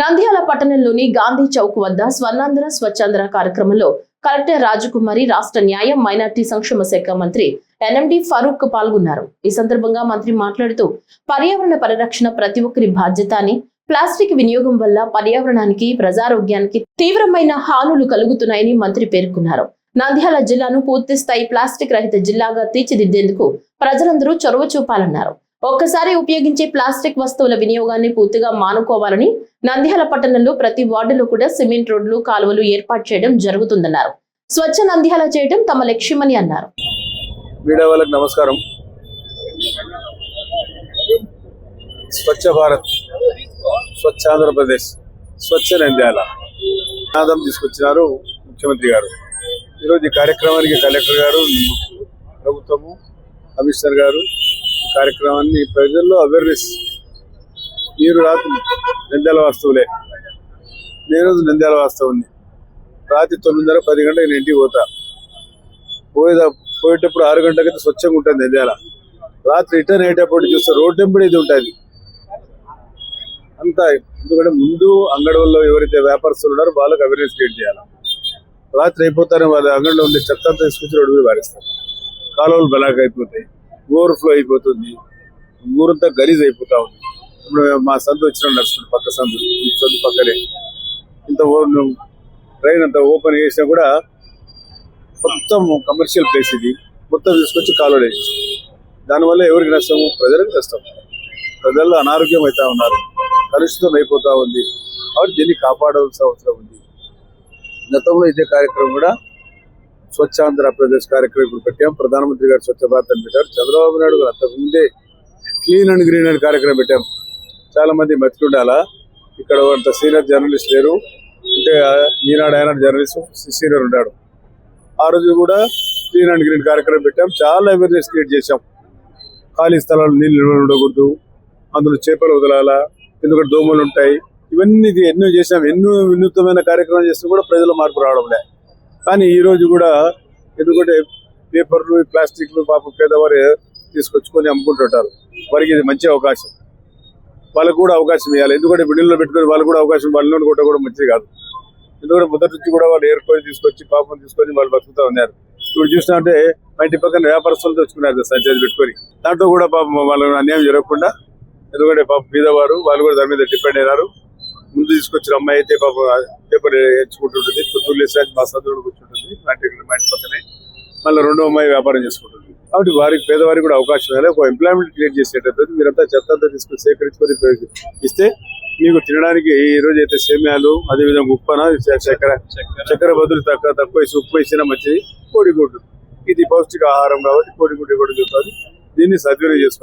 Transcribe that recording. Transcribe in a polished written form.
నంద్యాల పట్టణంలోని గాంధీ చౌక్ వద్ద స్వర్ణాంధ్ర స్వచ్ఛాంధ్ర కార్యక్రమంలో కలెక్టర్ రాజకుమారి, రాష్ట్ర న్యాయం, మైనార్టీ సంక్షేమ శాఖ మంత్రి ఎన్ఎండి ఫరూక్ పాల్గొన్నారు. ఈ సందర్భంగా మంత్రి మాట్లాడుతూ పర్యావరణ పరిరక్షణ ప్రతి ఒక్కరి బాధ్యత అని, ప్లాస్టిక్ వినియోగం వల్ల పర్యావరణానికి, ప్రజారోగ్యానికి తీవ్రమైన హానులు కలుగుతున్నాయని మంత్రి పేర్కొన్నారు. నంద్యాల జిల్లాను పూర్తి స్థాయి ప్లాస్టిక్ రహిత జిల్లాగా తీర్చిదిద్దేందుకు ప్రజలందరూ చొరవ చూపాలన్నారు. ఒక్కసారి ఉపయోగించే ప్లాస్టిక్ వస్తువుల వినియోగాన్ని పూర్తిగా మానుకోవాలని, నంద్యాల పట్టణంలో ప్రతి వార్డులో కూడా సిమెంట్ రోడ్లు, కాలువలు ఏర్పాటు చేయడం జరుగుతుందన్నారు. స్వచ్ఛ నంద్యాల చేయడం తమ లక్ష్యమని అన్నారు. మీడియా వాళ్ళకి నమస్కారం. స్వచ్ఛ భారత్, స్వచ్ఛ ఆంధ్రప్రదేశ్, స్వచ్ఛ నంద్యాల నినాదం తీసుకొచ్చినారు ముఖ్యమంత్రి గారు. ఈరోజు ఈ కార్యక్రమానికి కలెక్టర్ గారు, ప్రభుత్వము, కమిషనర్ గారు ఈ కార్యక్రమాన్ని ప్రజల్లో అవేర్నెస్. మీరు రాత్రి నంద్యాల వాస్తవులే, నేను నంద్యాల వాస్తవుని. రాత్రి 9:30, 10 గంటలకు నేను ఇంటికి పోతా. పోయేటప్పుడు 6 గంటలకైతే స్వచ్ఛంగా ఉంటుంది నంద్యాల. రాత్రి రిటర్న్ అయ్యేటప్పుడు చూస్తే రోడ్ టెంపుల్ ఇది ఉంటుంది అంతా. ఎందుకంటే ముందు అంగడిలో ఎవరైతే వ్యాపారస్తులు ఉన్నారో వాళ్ళకి అవేర్నెస్ క్రియేట్ చేయాలి. రాత్రి అయిపోతానే వాళ్ళ అంగడిలో ఉండే చెత్త అంతా తీసుకొచ్చి రోడ్డు మీద పారేస్తారు. కాలువలు బ్లాక్ అయిపోతాయి, ఓవర్ఫ్లో అయిపోతుంది, ఊరంతా గలీజ్ అయిపోతా ఉంది. ఇప్పుడు మా సందు వచ్చిన నడుస్తుంది, పక్క సందు, ఈ సందు పక్కనే ఇంత ట్రైన్ అంతా ఓపెన్ చేసినా కూడా మొత్తం కమర్షియల్ ప్లేస్ ఇది. మొత్తం తీసుకొచ్చి కాలువలు వేసి, దానివల్ల ఎవరికి నష్టము? ప్రజలకు నష్టం. ప్రజల్లో అనారోగ్యం అవుతా ఉన్నారు, కలుషితం అయిపోతా ఉంది. కాబట్టి దీన్ని కాపాడాల్సిన అవసరం ఉంది. గతంలో ఇదే కార్యక్రమం కూడా స్వచ్ఛ ఆంధ్రప్రదేశ్ కార్యక్రమం ఇప్పుడు పెట్టాం. ప్రధానమంత్రి గారు స్వచ్ఛ భారత్ అని పెట్టారు. చంద్రబాబు నాయుడు గారు అంతకుముందే క్లీన్ అండ్ గ్రీన్ అండ్ కార్యక్రమం పెట్టాం. చాలా మంది మర్చిపోయాలా, ఇక్కడ అంత సీనియర్ జర్నలిస్ట్ లేరు, అంటే ఈనాడు ఆయన జర్నలిస్ట్ సీనియర్ ఉన్నాడు. ఆ రోజు కూడా క్లీన్ అండ్ గ్రీన్ కార్యక్రమం పెట్టాం. చాలా అవేర్నెస్ క్రియేట్ చేశాం. ఖాళీ స్థలాలు నీళ్ళు ఉండకూడదు, అందులో చేపలు వదలాలా, ఎందుకంటే దోమలు ఉంటాయి. ఇవన్నీ ఎన్నో చేసాం. ఎన్నో వినూత్నమైన కార్యక్రమాలు చేస్తే కూడా ప్రజల మార్పు రావడం లే. కానీ ఈ రోజు కూడా ఎందుకంటే పేపర్లు, ప్లాస్టిక్లు పాపం పేదవారు తీసుకొచ్చుకొని అమ్ముకుంటుంటారు. వారికి ఇది మంచి అవకాశం, వాళ్ళకు కూడా అవకాశం ఇవ్వాలి. ఎందుకంటే బిల్డింగ్లో పెట్టుకొని వాళ్ళు కూడా అవకాశం, వాళ్ళని కొట్ట కూడా మంచిది కాదు. ఎందుకంటే మొదటి నుంచి కూడా వాళ్ళు ఏర్కొని తీసుకొచ్చి పాపం తీసుకొని వాళ్ళు బతుకుతూ ఉన్నారు. ఇప్పుడు చూసినా అంటే మా ఇంటి పక్కన వ్యాపారస్తులు తెచ్చుకున్నారు సంచారి పెట్టుకొని. దాంట్లో కూడా పాపం వాళ్ళని అన్యాయం జరగకుండా, ఎందుకంటే పాపం పేదవారు వాళ్ళు కూడా దాని మీద డిపెండ్ అయినారు. ముందు తీసుకొచ్చిన అమ్మాయి అయితే పాపం పేపర్ ఎంచుకుంటుంటుంది, తుల్లేసి మా సందులో కూర్చుంటుంది మా ఇంటి పక్కనే. మళ్ళీ రెండో అమ్మాయి వ్యాపారం చేసుకుంటుంది. కాబట్టి వారికి, పేదవారికి కూడా అవకాశం ఇవ్వాలి. ఒక ఎంప్లాయ్మెంట్ క్రియేట్ చేసేటప్పుడు మీరంతా చెత్త అంతా తీసుకొని సేకరించుకొని ఇస్తే మీకు తినడానికి ఈ రోజు అయితే సేమ్యాలు, అదేవిధంగా ఉప్పన, చక్కెర బదులు తక్కువ వేసి ఉప్పు వేసినా మంచిది. కోడిగుడ్డు ఇది పౌష్టిక ఆహారం కాబట్టి కోడిగుడ్డు ఇవ్వడం జరుగుతుంది. దీన్ని సద్వినియోగం చేసుకోవాలి.